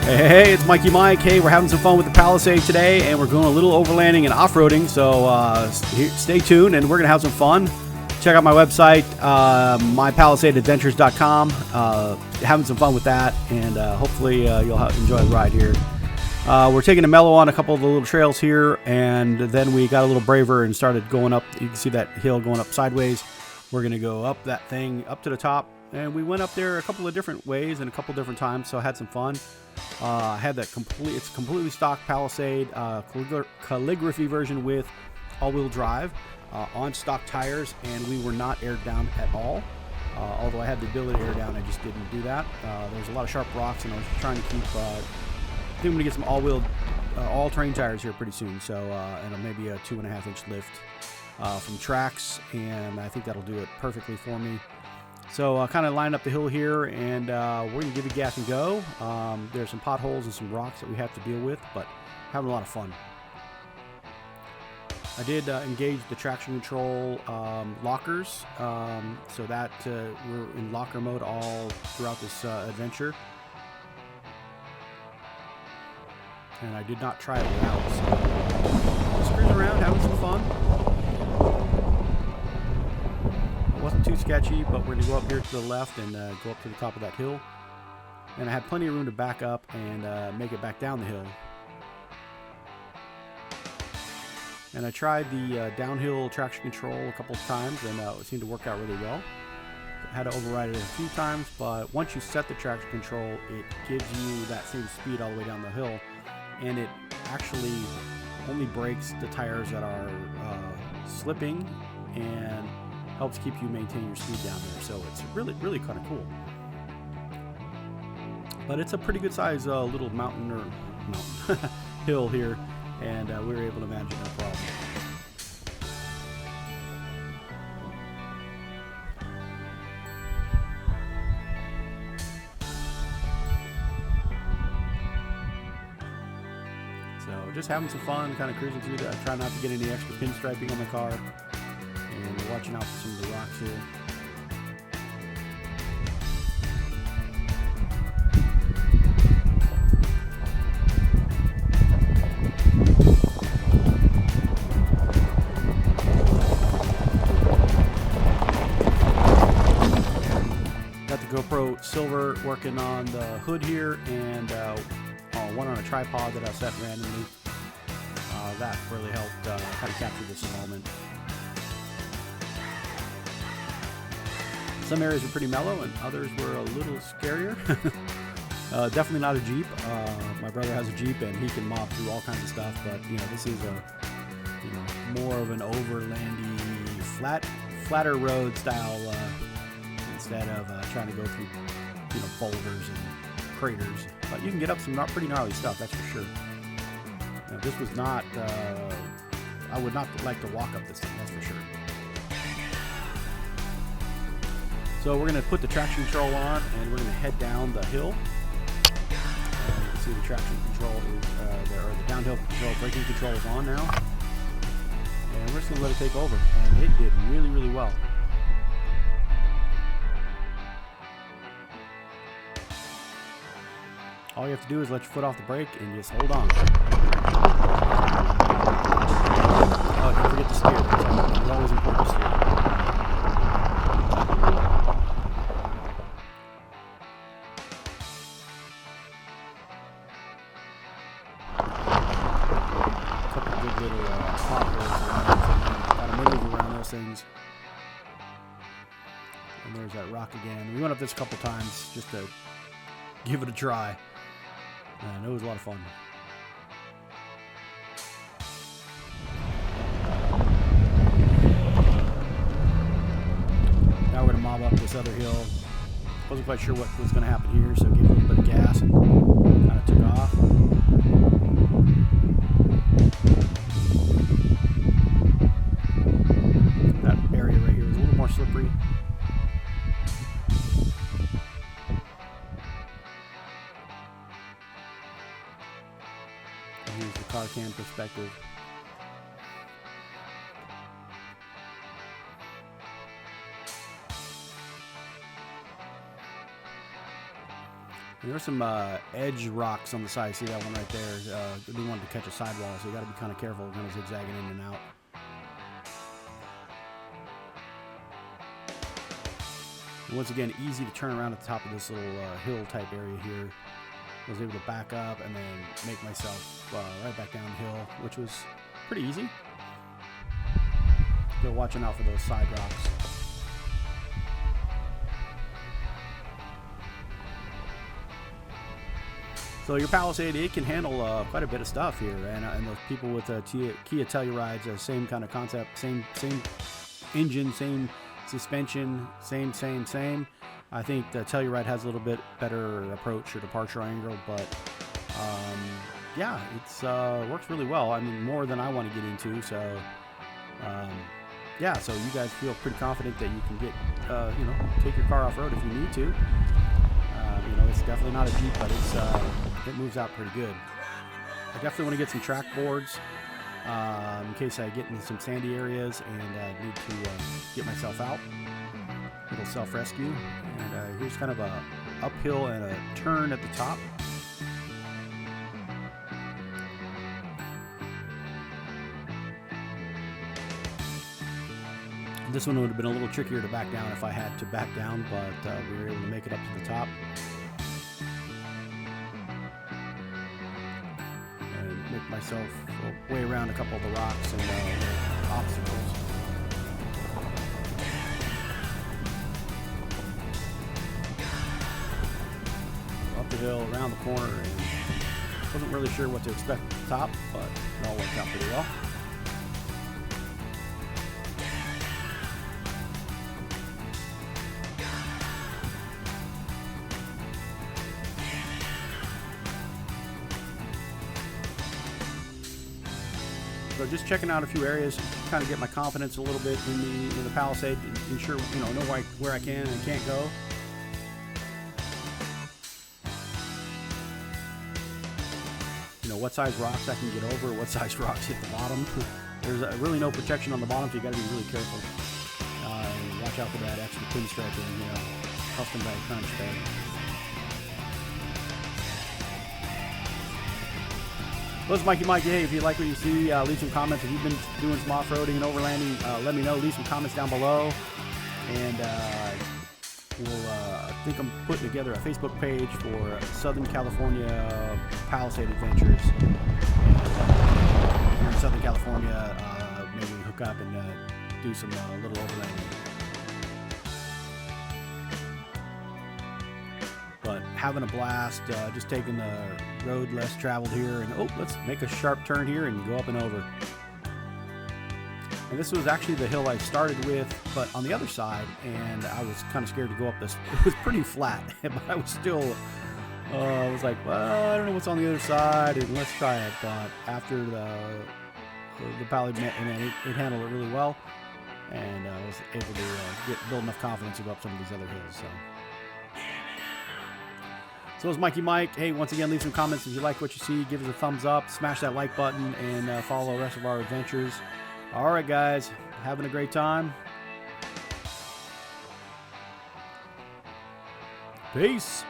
Hey, it's Mikey Mike. Hey, we're having some fun with the Palisade today, and we're going a little overlanding and off-roading, so stay tuned, and we're going to have some fun. Check out my website, mypalisadeadventures.com. Having some fun with that, and hopefully you'll enjoy the ride here. We're taking a mellow on a couple of the little trails here, and then we got a little braver and started going up. You can see that hill going up sideways. We're going to go up that thing up to the top, and we went up there a couple of different ways and a couple different times, so I had some fun. I had that it's completely stock Palisade calligraphy version with all-wheel drive on stock tires, and we were not aired down at all. Although I had the ability to air down, I just didn't do that. There's a lot of sharp rocks, and I was trying to keep. I think I'm gonna get some all-terrain tires here pretty soon. So and maybe a 2.5-inch lift from Trax, and I think that'll do it perfectly for me. So kind of lined up the hill here, and we're going to give it gas and go. There's some potholes and some rocks that we have to deal with, but having a lot of fun. I did engage the traction control lockers, so that we're in locker mode all throughout this adventure. And I did not try it without, so just cruising around, having some fun. Wasn't too sketchy, but we're going to go up here to the left and go up to the top of that hill. And I had plenty of room to back up and make it back down the hill. And I tried the downhill traction control a couple of times, and it seemed to work out really well. I had to override it a few times, but once you set the traction control, it gives you that same speed all the way down the hill. And it actually only brakes the tires that are slipping and helps keep you maintain your speed down there. So it's really kind of cool. But it's a pretty good size little mountain hill here, and we were able to manage it no problem. So just having some fun, kind of cruising through that. Trying not to get any extra pinstriping on the car. And we're watching out for some of the rocks here. Got the GoPro Silver working on the hood here, and one on a tripod that I set randomly. That really helped kind of capture this moment. Some areas were pretty mellow, and others were a little scarier. Definitely not a Jeep. My brother has a Jeep, and he can mob through all kinds of stuff. But this is more of an overlandy, flatter road style instead of trying to go through boulders and craters. But you can get up some pretty gnarly stuff, that's for sure. Now, this was not. I would not like to walk up this thing, that's for sure. So we're going to put the traction control on, and we're going to head down the hill. You can see the traction control is, or the downhill control, braking control is on now. And we're just going to let it take over. And it did really well. All you have to do is let your foot off the brake and just hold on. Oh, don't forget to steer. It's always important to steer. Things. And there's that rock again. We went up this a couple times just to give it a try, and it was a lot of fun. Now we're going to mob up this other hill. Wasn't quite sure what was going to happen here, so gave it a little bit of gas and kind of took off. Slippery. Here's the car cam perspective. And there's some edge rocks on the side. See that one right there? We wanted to catch a sidewall, so you got to be kind of careful, kind of zigzagging in and out. And once again, easy to turn around at the top of this little hill type area here. I was able to back up and then make myself right back down the hill, which was pretty easy. Still watching out for those side rocks. So your Palisade, it can handle quite a bit of stuff here, and the people with Kia Tellurides, same kind of concept, same engine, same suspension, same. I think the Telluride has a little bit better approach or departure angle, but yeah, it's works really well. I mean, more than I want to get into. So yeah, so you guys feel pretty confident that you can get you know, take your car off road if you need to. You know, it's definitely not a Jeep, but it moves out pretty good. I definitely want to get some track boards in case I get into some sandy areas and need to get myself out. Little self-rescue. And here's kind of a uphill and a turn at the top. This one would have been a little trickier to back down if I had to back down, but we were able to make it up to the top. And make myself way around a couple of the rocks and obstacles. Up the hill, around the corner, and wasn't really sure what to expect at the top, but it all worked out pretty well. So just checking out a few areas, kind of get my confidence a little bit in the Palisade, ensure, you know where I can and can't go. You know what size rocks I can get over, what size rocks hit the bottom. There's really no protection on the bottom, so you got to be really careful. And watch out for that extra pinstriping, you know, custom bag crunch there. Well, this is Mikey Mike. Hey, if you like what you see, leave some comments. If you've been doing some off-roading and overlanding, let me know. Leave some comments down below. And I think I'm putting together a Facebook page for Southern California Palisade Adventures. And here in Southern California, maybe hook up and do some little overlanding. But having a blast, just taking the road less traveled here, and let's make a sharp turn here and go up and over. And this was actually the hill I started with, but on the other side, and I was kind of scared to go up this. It was pretty flat, but I was still, I was like, well, I don't know what's on the other side, and let's try it. But after the Palisade, and it handled it really well, and I was able to build enough confidence to go up some of these other hills. So it's Mikey Mike. Hey, once again, leave some comments if you like what you see. Give us a thumbs up, smash that like button, and follow the rest of our adventures. All right, guys, having a great time. Peace.